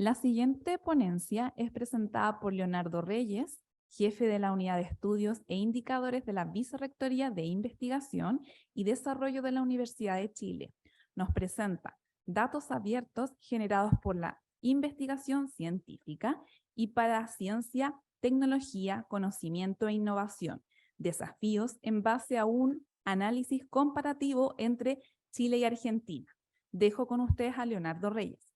La siguiente ponencia es presentada por Leonardo Reyes, jefe de la Unidad de Estudios e Indicadores de la Vicerrectoría de Investigación y Desarrollo de la Universidad de Chile. Nos presenta datos abiertos generados por la investigación científica y para ciencia, tecnología, conocimiento e innovación. Desafíos en base a un análisis comparativo entre Chile y Argentina. Dejo con ustedes a Leonardo Reyes.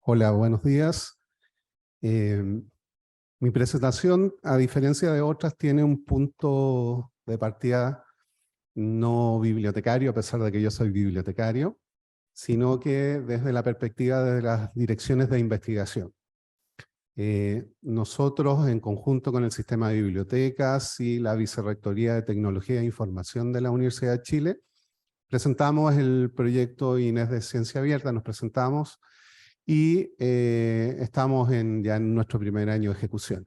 Hola, buenos días. Mi presentación, a diferencia de otras, tiene un punto de partida no bibliotecario, a pesar de que yo soy bibliotecario, sino que desde la perspectiva de las direcciones de investigación. Nosotros, en conjunto con el sistema de bibliotecas y la Vicerrectoría de Tecnología e Información de la Universidad de Chile, presentamos el proyecto Inés de Ciencia Abierta, nos presentamos y estamos ya en nuestro primer año de ejecución.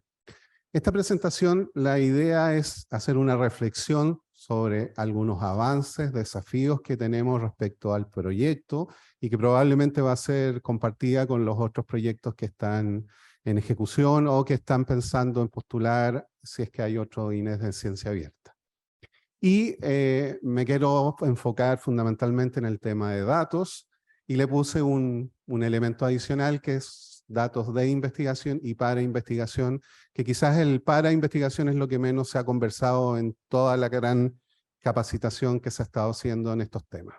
Esta presentación, la idea es hacer una reflexión sobre algunos avances, desafíos que tenemos respecto al proyecto y que probablemente va a ser compartida con los otros proyectos que están en ejecución o que están pensando en postular si es que hay otro Inés de Ciencia Abierta. Y me quiero enfocar fundamentalmente en el tema de datos, y le puse un elemento adicional que es datos de investigación y para investigación, que quizás el para investigación es lo que menos se ha conversado en toda la gran capacitación que se ha estado haciendo en estos temas.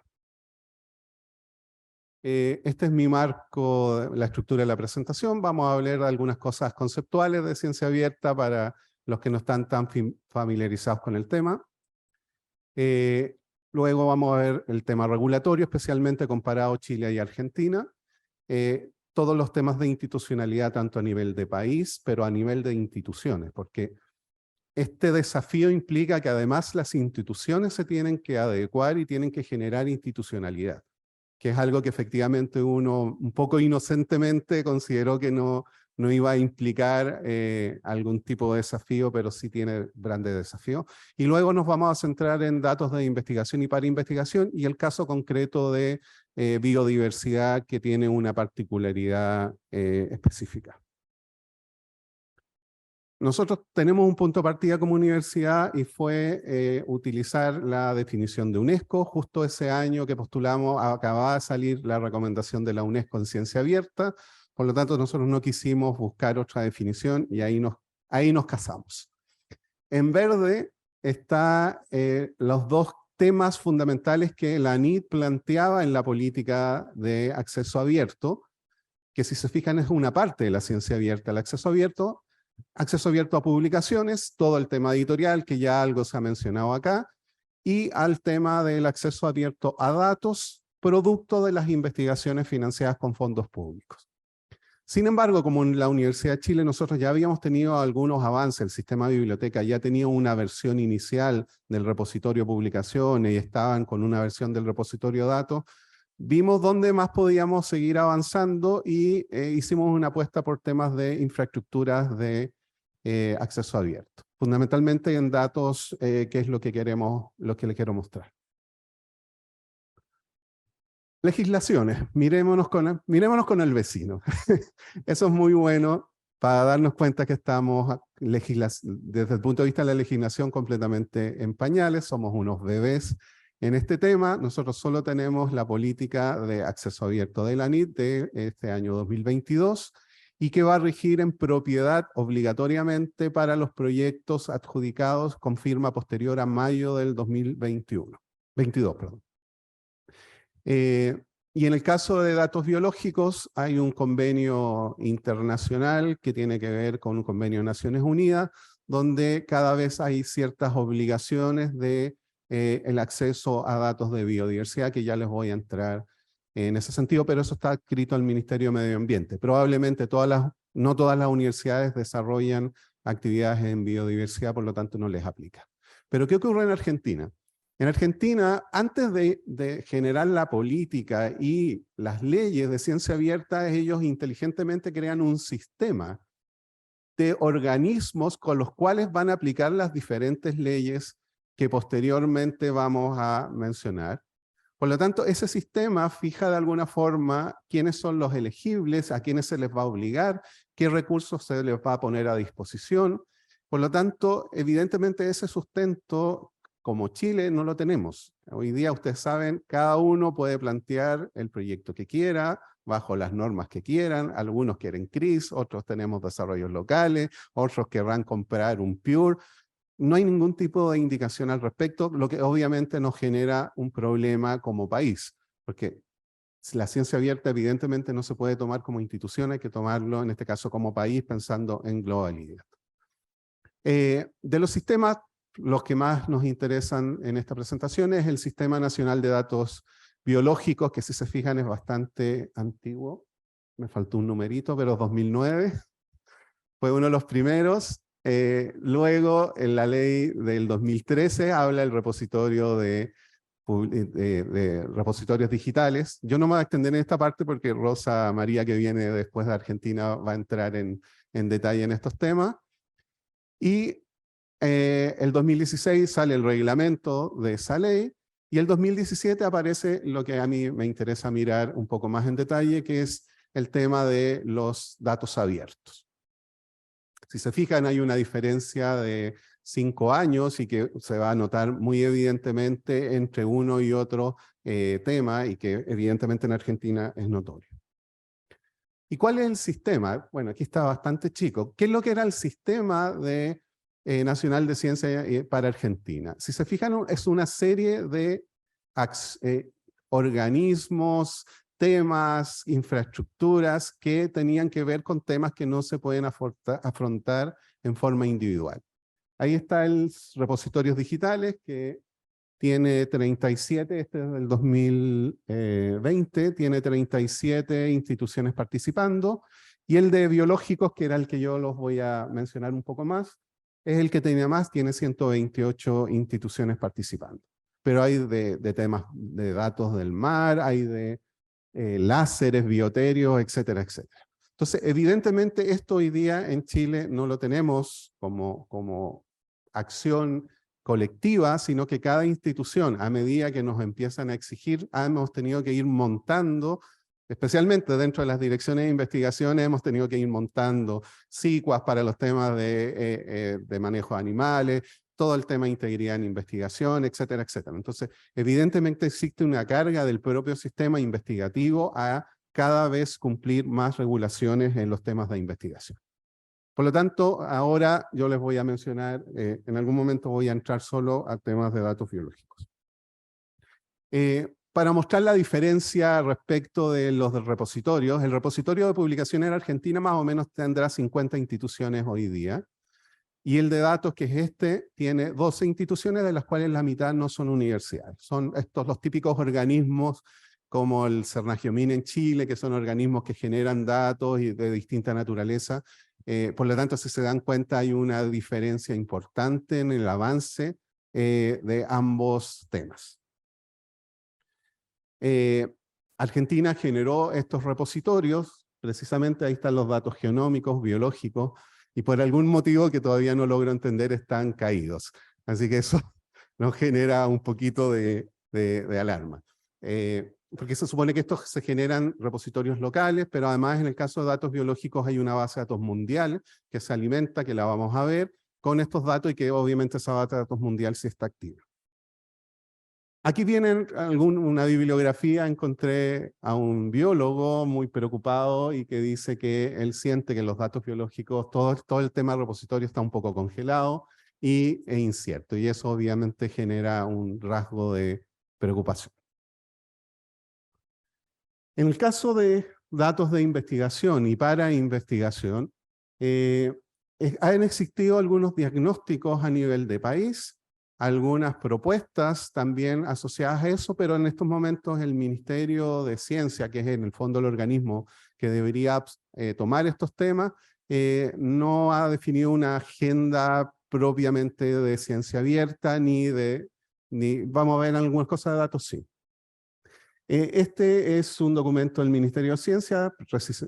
Este es mi marco, la estructura de la presentación. Vamos a hablar de algunas cosas conceptuales de ciencia abierta para los que no están tan familiarizados con el tema. Luego vamos a ver el tema regulatorio, especialmente comparado Chile y Argentina. Todos los temas de institucionalidad, tanto a nivel de país, pero a nivel de instituciones, porque este desafío implica que además las instituciones se tienen que adecuar y tienen que generar institucionalidad, que es algo que efectivamente uno un poco inocentemente consideró que no iba a implicar algún tipo de desafío, pero sí tiene grandes desafíos. Y luego nos vamos a centrar en datos de investigación y para investigación, y el caso concreto de biodiversidad, que tiene una particularidad específica. Nosotros tenemos un punto de partida como universidad y fue utilizar la definición de UNESCO. Justo ese año que postulamos acababa de salir la recomendación de la UNESCO en ciencia abierta, por lo tanto nosotros no quisimos buscar otra definición y ahí nos casamos. En verde están los dos temas fundamentales que la ANID planteaba en la política de acceso abierto, que si se fijan es una parte de la ciencia abierta. El acceso abierto a publicaciones, todo el tema editorial, que ya algo se ha mencionado acá, y al tema del acceso abierto a datos, producto de las investigaciones financiadas con fondos públicos. Sin embargo, como en la Universidad de Chile nosotros ya habíamos tenido algunos avances, el sistema de biblioteca ya tenía una versión inicial del repositorio publicaciones y estaban con una versión del repositorio datos, vimos dónde más podíamos seguir avanzando y hicimos una apuesta por temas de infraestructuras de acceso abierto. Fundamentalmente en datos, que es lo que les quiero mostrar. Legislaciones, mirémonos con el vecino. Eso es muy bueno para darnos cuenta que estamos desde el punto de vista de la legislación completamente en pañales, somos unos bebés en este tema. Nosotros solo tenemos la política de acceso abierto de la ANID de este año 2022 y que va a regir en propiedad obligatoriamente para los proyectos adjudicados con firma posterior a mayo del 2022. Y en el caso de datos biológicos hay un convenio internacional que tiene que ver con un convenio de Naciones Unidas, donde cada vez hay ciertas obligaciones de el acceso a datos de biodiversidad, que ya les voy a entrar en ese sentido, pero eso está adscrito al Ministerio de Medio Ambiente. Probablemente no todas las universidades desarrollan actividades en biodiversidad, por lo tanto no les aplica. Pero ¿qué ocurre en Argentina? En Argentina, antes de generar la política y las leyes de ciencia abierta, ellos inteligentemente crean un sistema de organismos con los cuales van a aplicar las diferentes leyes que posteriormente vamos a mencionar. Por lo tanto, ese sistema fija de alguna forma quiénes son los elegibles, a quiénes se les va a obligar, qué recursos se les va a poner a disposición. Por lo tanto, evidentemente ese sustento, como Chile, no lo tenemos. Hoy día, ustedes saben, cada uno puede plantear el proyecto que quiera, bajo las normas que quieran. Algunos quieren CRIS, otros tenemos desarrollos locales, otros querrán comprar un Pure. No hay ningún tipo de indicación al respecto, lo que obviamente nos genera un problema como país, porque la ciencia abierta evidentemente no se puede tomar como institución, hay que tomarlo en este caso como país pensando en globalidad. De los sistemas, los que más nos interesan en esta presentación es el Sistema Nacional de Datos Biológicos, que si se fijan es bastante antiguo, me faltó un numerito, pero 2009, fue uno de los primeros. Luego, en la ley del 2013, habla el repositorio de repositorios digitales. Yo no me voy a extender en esta parte porque Rosa María, que viene después de Argentina, va a entrar en detalle en estos temas. Y el 2016 sale el reglamento de esa ley, y el 2017 aparece lo que a mí me interesa mirar un poco más en detalle, que es el tema de los datos abiertos. Si se fijan, hay una diferencia de 5 años y que se va a notar muy evidentemente entre uno y otro tema, y que evidentemente en Argentina es notorio. ¿Y cuál es el sistema? Bueno, aquí está bastante chico. ¿Qué es lo que era el sistema nacional de ciencia para Argentina? Si se fijan, es una serie de organismos, temas, infraestructuras que tenían que ver con temas que no se pueden afrontar en forma individual. Ahí está el repositorios digitales, que tiene 37, este es del 2020, tiene 37 instituciones participando, y el de biológicos, que era el que yo los voy a mencionar un poco más, es el que tenía más, tiene 128 instituciones participando. Pero hay de temas de datos del mar, hay de láseres, bioterios, etcétera, etcétera. Entonces, evidentemente, esto hoy día en Chile no lo tenemos como acción colectiva, sino que cada institución, a medida que nos empiezan a exigir, hemos tenido que ir montando, especialmente dentro de las direcciones de investigaciones, hemos tenido que ir montando CICUAs para los temas de manejo de animales, todo el tema de integridad en investigación, etcétera, etcétera. Entonces, evidentemente existe una carga del propio sistema investigativo a cada vez cumplir más regulaciones en los temas de investigación. Por lo tanto, ahora yo les voy a mencionar, en algún momento voy a entrar solo a temas de datos biológicos. Para mostrar la diferencia respecto de los repositorios, el repositorio de publicaciones en Argentina más o menos tendrá 50 instituciones hoy día, y el de datos, que es este, tiene 12 instituciones, de las cuales la mitad no son universidades. Son estos los típicos organismos como el Cernagiomín en Chile, que son organismos que generan datos y de distinta naturaleza. Por lo tanto, si se dan cuenta, hay una diferencia importante en el avance de ambos temas. Argentina generó estos repositorios, precisamente ahí están los datos genómicos, biológicos, y por algún motivo que todavía no logro entender están caídos. Así que eso nos genera un poquito de alarma. Porque se supone que estos se generan repositorios locales, pero además en el caso de datos biológicos hay una base de datos mundial que se alimenta, que la vamos a ver, con estos datos, y que obviamente esa base de datos mundial sí está activa. Aquí viene una bibliografía. Encontré a un biólogo muy preocupado y que dice que él siente que los datos biológicos, todo el tema del repositorio está un poco congelado e incierto, y eso obviamente genera un rasgo de preocupación. En el caso de datos de investigación y para investigación, han existido algunos diagnósticos a nivel de país, algunas propuestas también asociadas a eso, pero en estos momentos el Ministerio de Ciencia, que es en el fondo el organismo que debería tomar estos temas, no ha definido una agenda propiamente de ciencia abierta ni de vamos a ver algunas cosas de datos, sí. Este es un documento del Ministerio de Ciencia,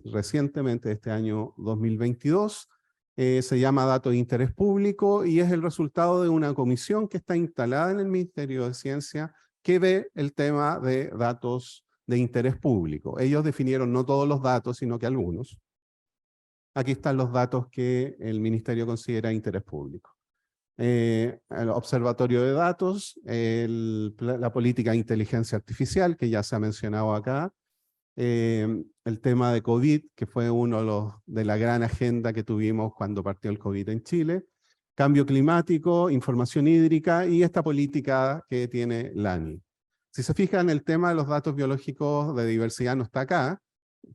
recientemente, este año 2022, se llama Datos de Interés Público y es el resultado de una comisión que está instalada en el Ministerio de Ciencia que ve el tema de datos de interés público. Ellos definieron no todos los datos, sino que algunos. Aquí están los datos que el Ministerio considera de interés público. El observatorio de datos, la política de inteligencia artificial, que ya se ha mencionado acá, el tema de COVID, que fue uno de la gran agenda que tuvimos cuando partió el COVID en Chile, cambio climático, información hídrica y esta política que tiene la ANI. Si se fijan, el tema de los datos biológicos de diversidad no está acá.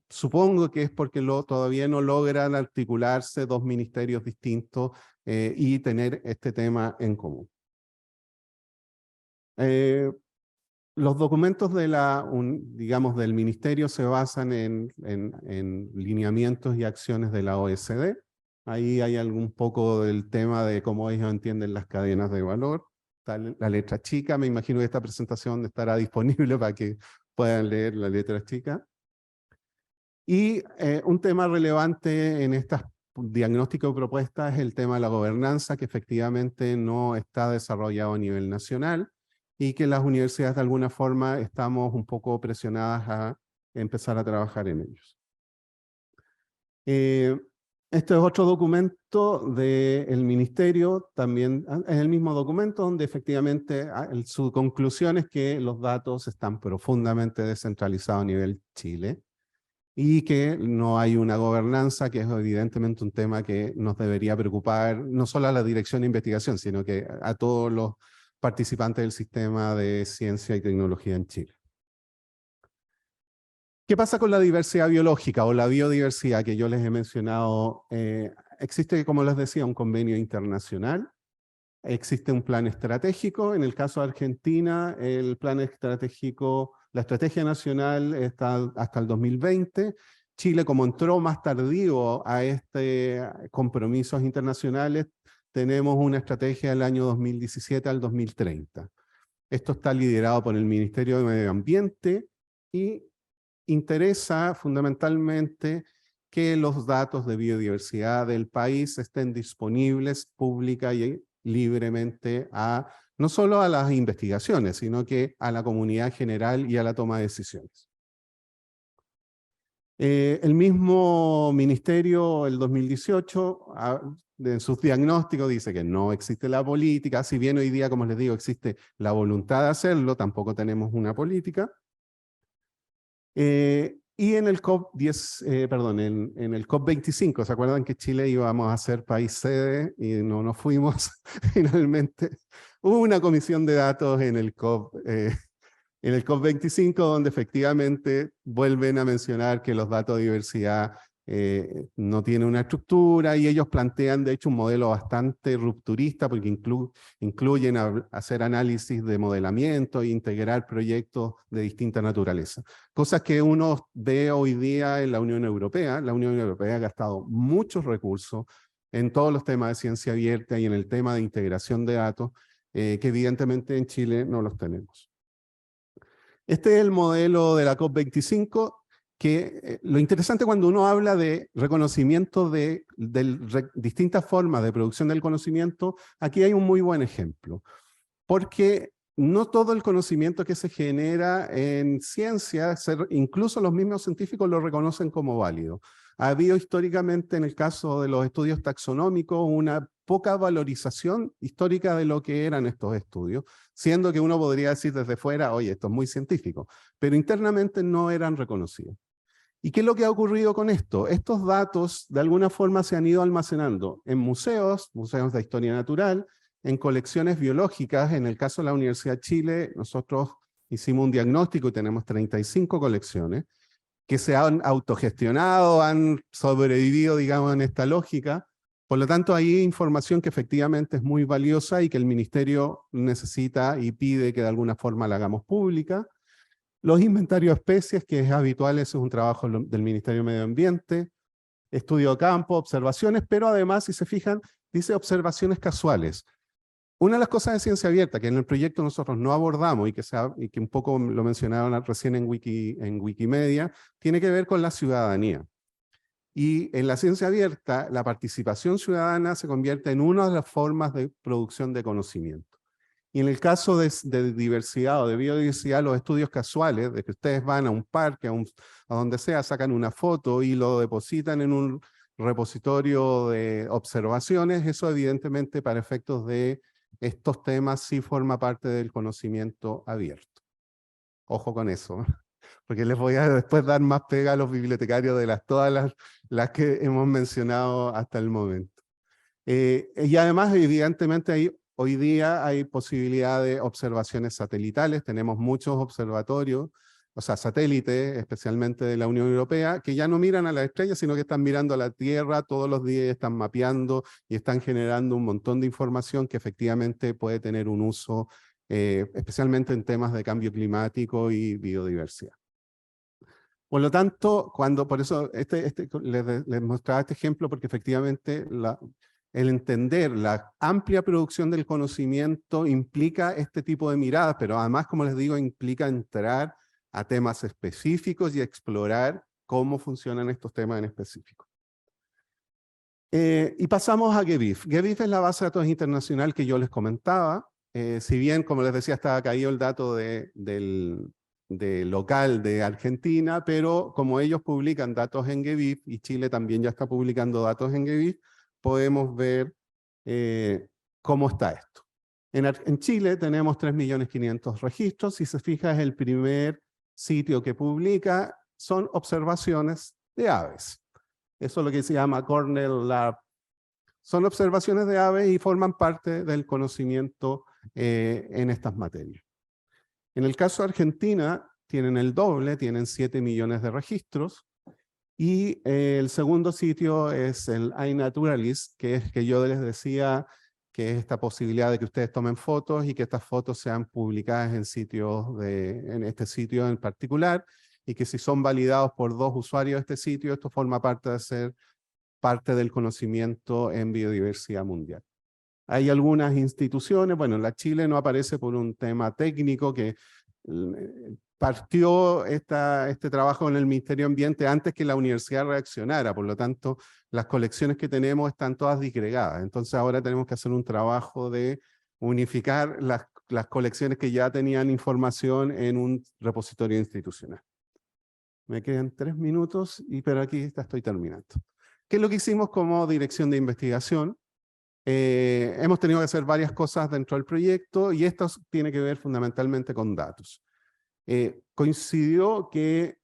Supongo que es porque todavía no logran articularse dos ministerios distintos y tener este tema en común. Los documentos digamos, del ministerio se basan en lineamientos y acciones de la OECD. Ahí hay algún poco del tema de cómo ellos entienden las cadenas de valor. Está la letra chica, me imagino que esta presentación estará disponible para que puedan leer la letra chica. Y un tema relevante en estas diagnósticos y propuestas es el tema de la gobernanza, que efectivamente no está desarrollado a nivel nacional y que las universidades de alguna forma estamos un poco presionadas a empezar a trabajar en ellos. Este es otro documento del ministerio, también es el mismo documento donde efectivamente su conclusión es que los datos están profundamente descentralizados a nivel Chile y que no hay una gobernanza, que es evidentemente un tema que nos debería preocupar no solo a la Dirección de Investigación, sino que a todos los participantes del sistema de ciencia y tecnología en Chile. ¿Qué pasa con la diversidad biológica o la biodiversidad que yo les he mencionado? Existe, como les decía, un convenio internacional, existe un plan estratégico. En el caso de Argentina, el plan estratégico, la estrategia nacional está hasta el 2020. Chile, como entró más tardío a compromisos internacionales, tenemos una estrategia del año 2017 al 2030. Esto está liderado por el Ministerio de Medio Ambiente y interesa fundamentalmente que los datos de biodiversidad del país estén disponibles pública y libremente no solo a las investigaciones, sino que a la comunidad general y a la toma de decisiones. El mismo ministerio, el 2018, en sus diagnósticos dice que no existe la política, si bien hoy día, como les digo, existe la voluntad de hacerlo, tampoco tenemos una política. Y en el en el COP25, ¿se acuerdan que Chile íbamos a ser país sede y no nos fuimos finalmente? Hubo una comisión de datos en el COP25 donde efectivamente vuelven a mencionar que los datos de diversidad no tienen una estructura y ellos plantean de hecho un modelo bastante rupturista porque incluyen hacer análisis de modelamiento e integrar proyectos de distinta naturaleza. Cosas que uno ve hoy día en la Unión Europea. La Unión Europea ha gastado muchos recursos en todos los temas de ciencia abierta y en el tema de integración de datos que evidentemente en Chile no los tenemos. Este es el modelo de la COP25, que lo interesante cuando uno habla de reconocimiento de distintas formas de producción del conocimiento, aquí hay un muy buen ejemplo, porque no todo el conocimiento que se genera en ciencia, incluso los mismos científicos lo reconocen como válido. Ha habido históricamente, en el caso de los estudios taxonómicos, una poca valorización histórica de lo que eran estos estudios, siendo que uno podría decir desde fuera, oye, esto es muy científico, pero internamente no eran reconocidos. ¿Y qué es lo que ha ocurrido con esto? Estos datos de alguna forma se han ido almacenando en museos de historia natural, en colecciones biológicas. En el caso de la Universidad de Chile, nosotros hicimos un diagnóstico y tenemos 35 colecciones que se han autogestionado, han sobrevivido, digamos, en esta lógica. Por lo tanto, hay información que efectivamente es muy valiosa y que el ministerio necesita y pide que de alguna forma la hagamos pública. Los inventarios de especies, que es habitual, eso es un trabajo del Ministerio de Medio Ambiente, estudio de campo, observaciones, pero además, si se fijan, dice observaciones casuales. Una de las cosas de ciencia abierta que en el proyecto nosotros no abordamos y que un poco lo mencionaron recién en Wikimedia, tiene que ver con la ciudadanía. Y en la ciencia abierta, la participación ciudadana se convierte en una de las formas de producción de conocimiento. Y en el caso de diversidad o de biodiversidad, los estudios casuales, de que ustedes van a un parque, a donde sea, sacan una foto y lo depositan en un repositorio de observaciones, eso evidentemente para efectos de estos temas sí forma parte del conocimiento abierto. Ojo con eso, porque les voy a después dar más pega a los bibliotecarios de todas las que hemos mencionado hasta el momento. Y además, evidentemente, hoy día hay posibilidad de observaciones satelitales, tenemos muchos observatorios, o sea, satélites, especialmente de la Unión Europea, que ya no miran a las estrellas, sino que están mirando a la Tierra todos los días, están mapeando y están generando un montón de información que efectivamente puede tener un uso, especialmente en temas de cambio climático y biodiversidad. Por lo tanto, por eso les mostraba este ejemplo, porque efectivamente el entender la amplia producción del conocimiento implica este tipo de miradas, pero además, como les digo, implica entrar a temas específicos y explorar cómo funcionan estos temas en específico. Y pasamos a GBIF. GBIF es la base de datos internacional que yo les comentaba. Si bien, como les decía, estaba caído el dato del local de Argentina, pero como ellos publican datos en GBIF, y Chile también ya está publicando datos en GBIF, podemos ver cómo está esto. En Chile tenemos 3.500.000 registros. Si se fija, es el primer sitio que publica, son observaciones de aves. Eso es lo que se llama Cornell Lab. Son observaciones de aves y forman parte del conocimiento en estas materias. En el caso de Argentina, tienen el doble, tienen 7 millones de registros. Y el segundo sitio es el iNaturalist, que es que yo les decía que es esta posibilidad de que ustedes tomen fotos y que estas fotos sean publicadas en en este sitio en particular, y que si son validados por 2 usuarios de este sitio, esto forma parte de ser parte del conocimiento en biodiversidad mundial. Hay algunas instituciones, bueno, la Chile no aparece por un tema técnico que partió este trabajo en el Ministerio de Ambiente antes que la universidad reaccionara, por lo tanto, las colecciones que tenemos están todas disgregadas. Entonces ahora tenemos que hacer un trabajo de unificar las colecciones que ya tenían información en un repositorio institucional. Me quedan 3 minutos, pero aquí estoy terminando. ¿Qué es lo que hicimos como dirección de investigación? Hemos tenido que hacer varias cosas dentro del proyecto y esto tiene que ver fundamentalmente con datos. Coincidió que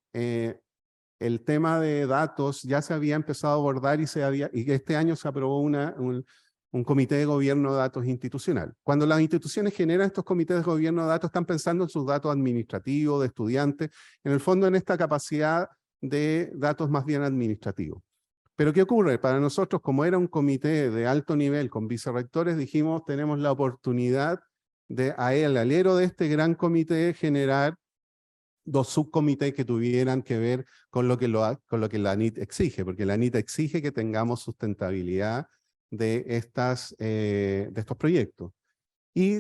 el tema de datos ya se había empezado a abordar y que este año se aprobó un comité de gobierno de datos institucional. Cuando las instituciones generan estos comités de gobierno de datos, están pensando en sus datos administrativos, de estudiantes, en el fondo en esta capacidad de datos más bien administrativos. Pero ¿qué ocurre? Para nosotros, como era un comité de alto nivel con vicerrectores, dijimos, tenemos la oportunidad de, al alero de este gran comité, generar 2 subcomités que tuvieran que ver con lo que la ANIT exige, porque la ANIT exige que tengamos sustentabilidad de estos proyectos. Y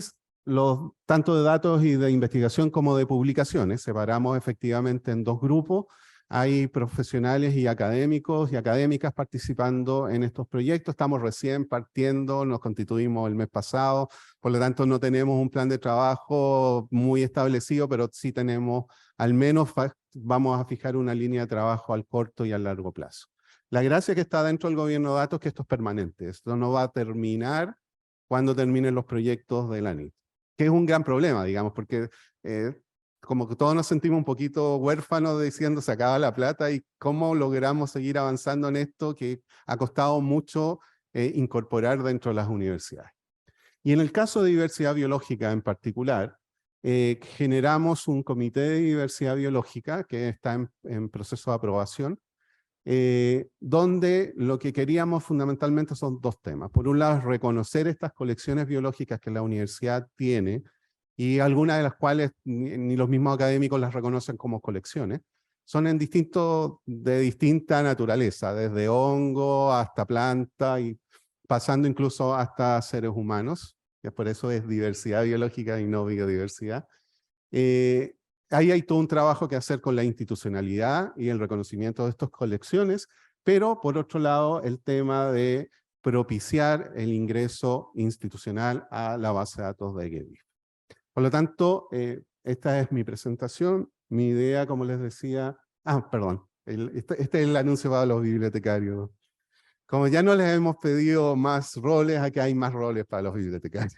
tanto de datos y de investigación como de publicaciones, separamos efectivamente en 2 grupos. Hay profesionales y académicos y académicas participando en estos proyectos. Estamos recién partiendo, nos constituimos el mes pasado, por lo tanto no tenemos un plan de trabajo muy establecido, pero sí tenemos, al menos vamos a fijar una línea de trabajo al corto y al largo plazo. La gracia que está dentro del gobierno de datos es que esto es permanente, esto no va a terminar cuando terminen los proyectos de la ANIT, que es un gran problema, digamos, porque como que todos nos sentimos un poquito huérfanos diciendo se acaba la plata y cómo logramos seguir avanzando en esto que ha costado mucho incorporar dentro de las universidades. Y en el caso de diversidad biológica en particular, generamos un comité de diversidad biológica que está en proceso de aprobación, donde lo que queríamos fundamentalmente son 2 temas. Por un lado, reconocer estas colecciones biológicas que la universidad tiene, y algunas de las cuales ni los mismos académicos las reconocen como colecciones, son de distinta naturaleza, desde hongo hasta planta y pasando incluso hasta seres humanos. que por eso es diversidad biológica y no biodiversidad. Ahí hay todo un trabajo que hacer con la institucionalidad y el reconocimiento de estas colecciones, pero por otro lado el tema de propiciar el ingreso institucional a la base de datos de GEDIF. Por lo tanto, esta es mi presentación. Mi idea, como les decía... perdón. Este es el anuncio para los bibliotecarios. Como ya no les hemos pedido más roles, aquí hay más roles para los bibliotecarios.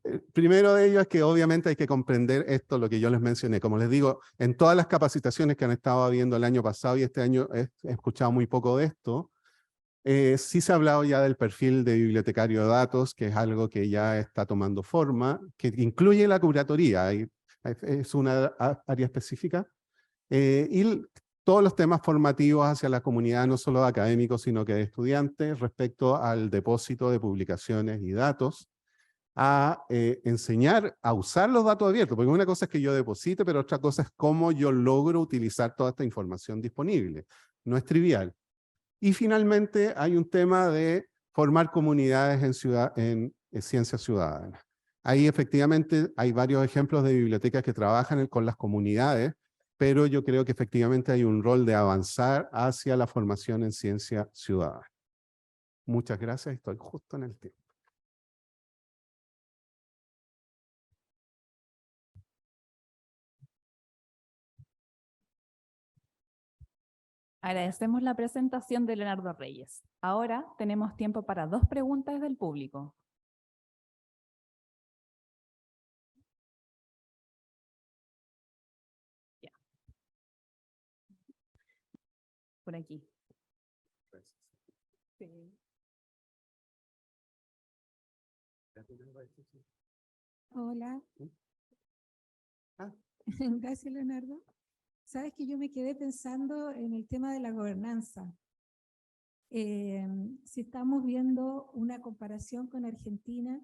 El primero de ellos es que obviamente hay que comprender esto, lo que yo les mencioné. Como les digo, en todas las capacitaciones que han estado habiendo el año pasado y este año he escuchado muy poco de esto. Sí se ha hablado ya del perfil de bibliotecario de datos, que es algo que ya está tomando forma, que incluye la curatoría, es una área específica, y todos los temas formativos hacia la comunidad, no solo de académicos, sino que de estudiantes, respecto al depósito de publicaciones y datos, a enseñar a usar los datos abiertos, porque una cosa es que yo deposite, pero otra cosa es cómo yo logro utilizar toda esta información disponible. No es trivial. Y finalmente hay un tema de formar comunidades en ciencia ciudadana. Ahí efectivamente hay varios ejemplos de bibliotecas que trabajan con las comunidades, pero yo creo que efectivamente hay un rol de avanzar hacia la formación en ciencia ciudadana. Muchas gracias, estoy justo en el tiempo. Agradecemos la presentación de Leonardo Reyes. Ahora tenemos tiempo para 2 preguntas del público. Ya. Por aquí. Sí. Hola. Gracias, Leonardo. Sabes que yo me quedé pensando en el tema de la gobernanza. Si estamos viendo una comparación con Argentina,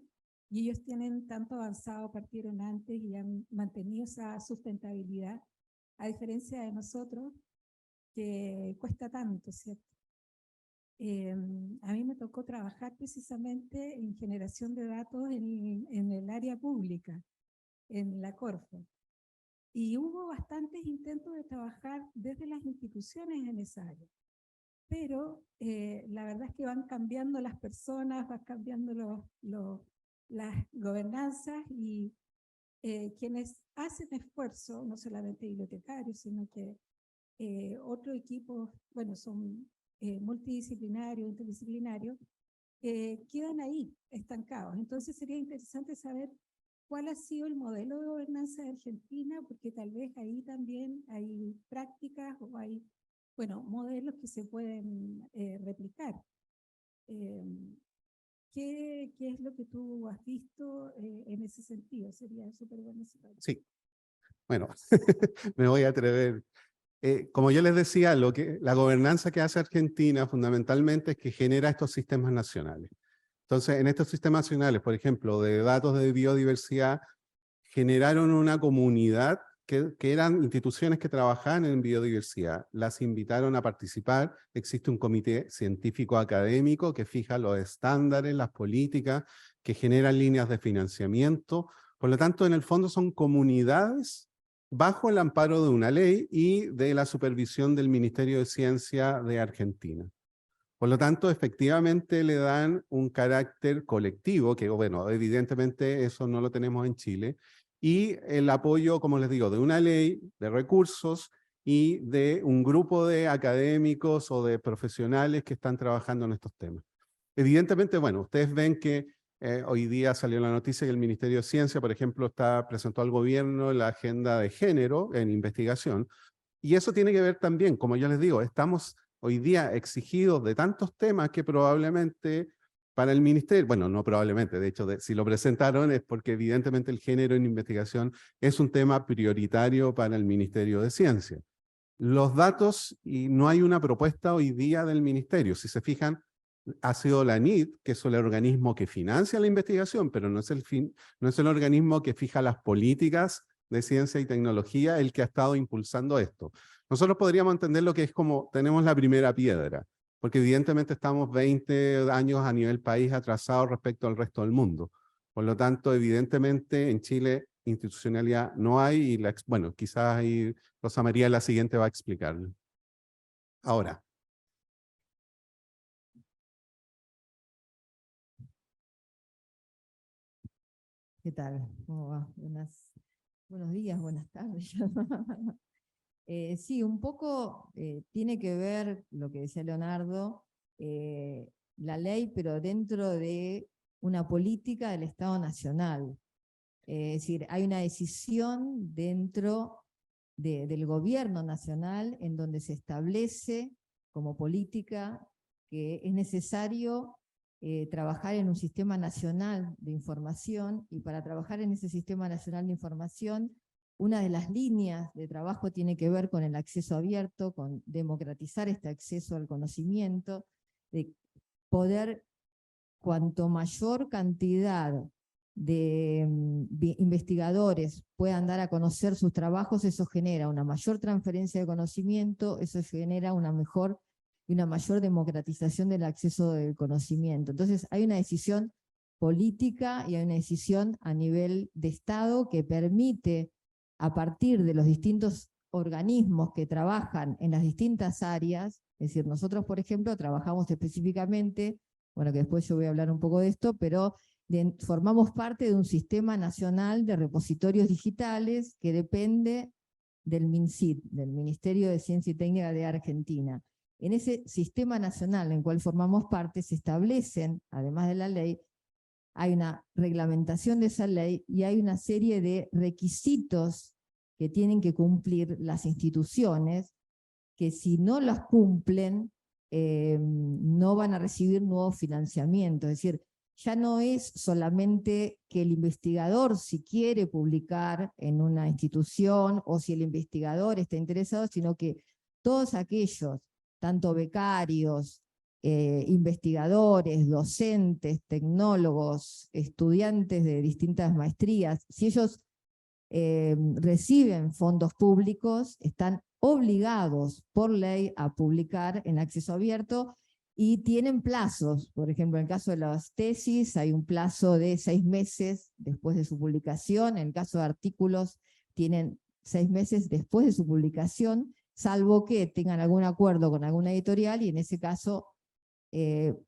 y ellos tienen tanto avanzado, partieron antes y han mantenido esa sustentabilidad, a diferencia de nosotros, que cuesta tanto, ¿cierto? A mí me tocó trabajar precisamente en generación de datos en el área pública, en la Corfo. Y hubo bastantes intentos de trabajar desde las instituciones en esa área. Pero la verdad es que van cambiando las personas, van cambiando las gobernanzas y quienes hacen esfuerzo, no solamente bibliotecarios, sino que otros equipos, bueno, son multidisciplinarios, interdisciplinarios, quedan ahí estancados. Entonces sería interesante saber cuál ha sido el modelo de gobernanza de Argentina, porque tal vez ahí también hay prácticas o hay, bueno, modelos que se pueden replicar. ¿Qué es lo que tú has visto en ese sentido? Sería súper bueno saber. Sí. Bueno, me voy a atrever. Como yo les decía, la gobernanza que hace Argentina fundamentalmente es que genera estos sistemas nacionales. Entonces, en estos sistemas nacionales, por ejemplo, de datos de biodiversidad, generaron una comunidad que eran instituciones que trabajaban en biodiversidad. Las invitaron a participar. Existe un comité científico académico que fija los estándares, las políticas, que generan líneas de financiamiento. Por lo tanto, en el fondo son comunidades bajo el amparo de una ley y de la supervisión del Ministerio de Ciencia de Argentina. Por lo tanto, efectivamente le dan un carácter colectivo, que bueno, evidentemente eso no lo tenemos en Chile, y el apoyo, como les digo, de una ley, de recursos y de un grupo de académicos o de profesionales que están trabajando en estos temas. Evidentemente, bueno, ustedes ven que hoy día salió la noticia que el Ministerio de Ciencia, por ejemplo, presentó al gobierno la agenda de género en investigación, y eso tiene que ver también, como yo les digo, estamos hoy día exigidos de tantos temas que probablemente para el ministerio, bueno, no probablemente, de hecho, si lo presentaron es porque evidentemente el género en investigación es un tema prioritario para el Ministerio de Ciencia. Los datos, y no hay una propuesta hoy día del ministerio, si se fijan, ha sido la NID, que es el organismo que financia la investigación, pero no es el organismo que fija las políticas de ciencia y tecnología el que ha estado impulsando esto. Nosotros podríamos entender lo que es como tenemos la primera piedra. porque evidentemente estamos 20 años a nivel país atrasados respecto al resto del mundo. Por lo tanto, evidentemente en Chile institucionalidad no hay, y bueno, quizás ahí Rosa María la siguiente va a explicarlo. Ahora. ¿Qué tal? ¿Cómo va? Buenos días, buenas tardes. Sí, un poco tiene que ver lo que decía Leonardo, la ley, pero dentro de una política del Estado Nacional. Es decir, hay una decisión dentro del gobierno nacional en donde se establece como política que es necesario trabajar en un sistema nacional de información, y para trabajar en ese sistema nacional de información, una de las líneas de trabajo tiene que ver con el acceso abierto, con democratizar este acceso al conocimiento, de poder, cuanto mayor cantidad de investigadores puedan dar a conocer sus trabajos, eso genera una mayor transferencia de conocimiento, eso genera una mejor y una mayor democratización del acceso del conocimiento. Entonces hay una decisión política y hay una decisión a nivel de Estado que permite, a partir de los distintos organismos que trabajan en las distintas áreas, es decir, nosotros, por ejemplo, trabajamos específicamente, bueno, que después yo voy a hablar un poco de esto, pero formamos parte de un sistema nacional de repositorios digitales que depende del MINCIT, del Ministerio de Ciencia y Técnica de Argentina. En ese sistema nacional en el cual formamos parte se establecen, además de la ley, hay una reglamentación de esa ley y hay una serie de requisitos que tienen que cumplir las instituciones, que si no las cumplen, no van a recibir nuevo financiamiento. Es decir, ya no es solamente que el investigador, si quiere publicar en una institución o si el investigador está interesado, sino que todos aquellos, tanto becarios, investigadores, docentes, tecnólogos, estudiantes de distintas maestrías, si ellos reciben fondos públicos, están obligados por ley a publicar en acceso abierto y tienen plazos. Por ejemplo, en el caso de las tesis hay un plazo de 6 meses después de su publicación. En el caso de artículos tienen 6 meses después de su publicación, salvo que tengan algún acuerdo con alguna editorial, y en ese caso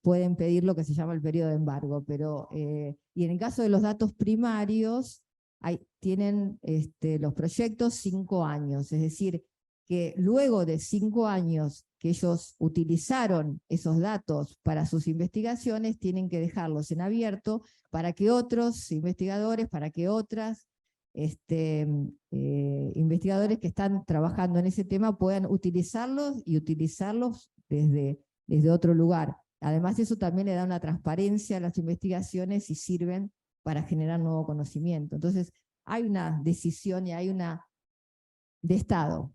pueden pedir lo que se llama el periodo de embargo. Pero, y en el caso de los datos primarios, tienen los proyectos 5 años, es decir, que luego de 5 años que ellos utilizaron esos datos para sus investigaciones, tienen que dejarlos en abierto para que otros investigadores, para que otras investigadores que están trabajando en ese tema puedan utilizarlos y utilizarlos desde otro lugar. Además, eso también le da una transparencia a las investigaciones y sirven para generar nuevo conocimiento. Entonces, hay una decisión y hay una de Estado.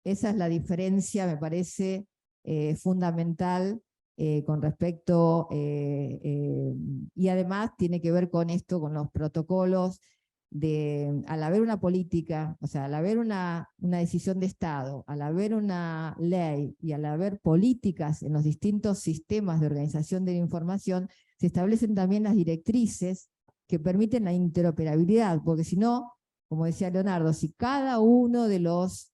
Esa es la diferencia, me parece, fundamental con respecto, y además tiene que ver con esto, con los protocolos, al haber una política, o sea, al haber una decisión de Estado, al haber una ley y al haber políticas en los distintos sistemas de organización de la información, se establecen también las directrices que permiten la interoperabilidad, porque si no, como decía Leonardo, si cada uno de los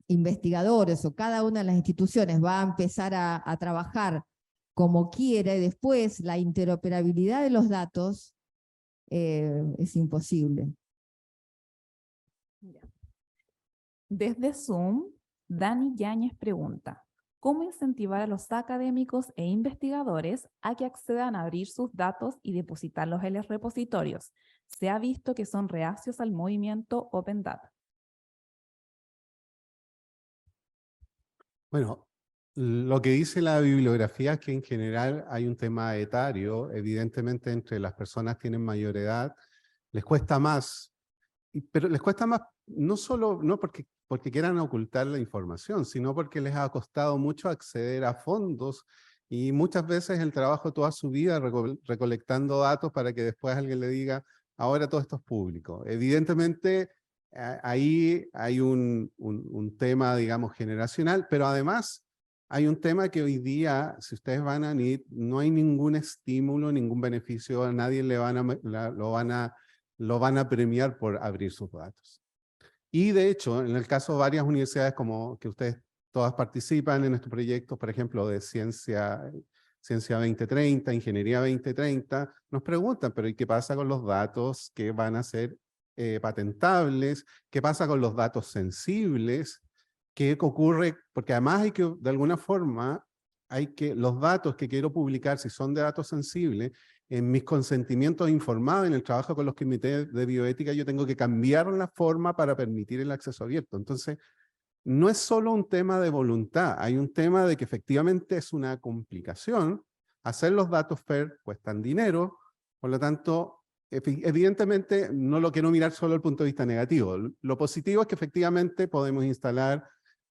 investigadores o cada una de las instituciones va a empezar a trabajar como quiera, y después la interoperabilidad de los datos es imposible. Desde Zoom, Dani Yáñez pregunta: ¿cómo incentivar a los académicos e investigadores a que accedan a abrir sus datos y depositarlos en los repositorios? Se ha visto que son reacios al movimiento Open Data. Bueno, lo que dice la bibliografía es que en general hay un tema etario. Evidentemente, entre las personas que tienen mayor edad, les cuesta más, pero les cuesta más no solo porque quieran ocultar la información, sino porque les ha costado mucho acceder a fondos, y muchas veces el trabajo toda su vida recolectando datos para que después alguien le diga, ahora todo esto es público. Evidentemente, ahí hay un tema, digamos, generacional, pero además hay un tema que hoy día, si ustedes van a NIT, no hay ningún estímulo, ningún beneficio, a nadie le lo van a premiar por abrir sus datos. Y de hecho, en el caso de varias universidades como que ustedes todas participan en estos proyectos, por ejemplo, de Ciencia 2030, Ingeniería 2030, nos preguntan, pero ¿y qué pasa con los datos que van a ser patentables? ¿Qué pasa con los datos sensibles? ¿Qué ocurre? Porque además hay que, de alguna forma, los datos que quiero publicar, si son de datos sensibles, en mis consentimientos informados, en el trabajo con los comités de bioética, yo tengo que cambiar la forma para permitir el acceso abierto. Entonces, no es solo un tema de voluntad, hay un tema de que efectivamente es una complicación. Hacer los datos FAIR cuestan dinero, por lo tanto, evidentemente no lo quiero mirar solo desde el punto de vista negativo. Lo positivo es que efectivamente podemos instalar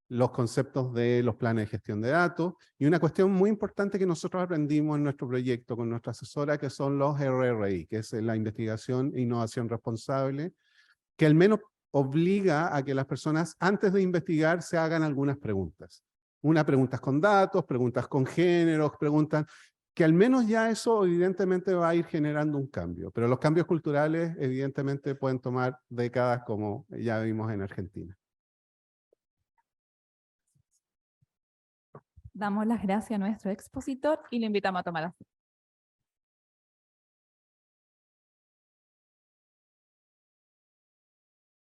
los conceptos de los planes de gestión de datos, y una cuestión muy importante que nosotros aprendimos en nuestro proyecto con nuestra asesora, que son los RRI, que es la investigación e innovación responsable, que al menos obliga a que las personas antes de investigar se hagan algunas preguntas. Preguntas con datos, preguntas con géneros, preguntas que al menos ya eso evidentemente va a ir generando un cambio, pero los cambios culturales evidentemente pueden tomar décadas, como ya vimos en Argentina. Damos las gracias a nuestro expositor y lo invitamos a tomar asiento.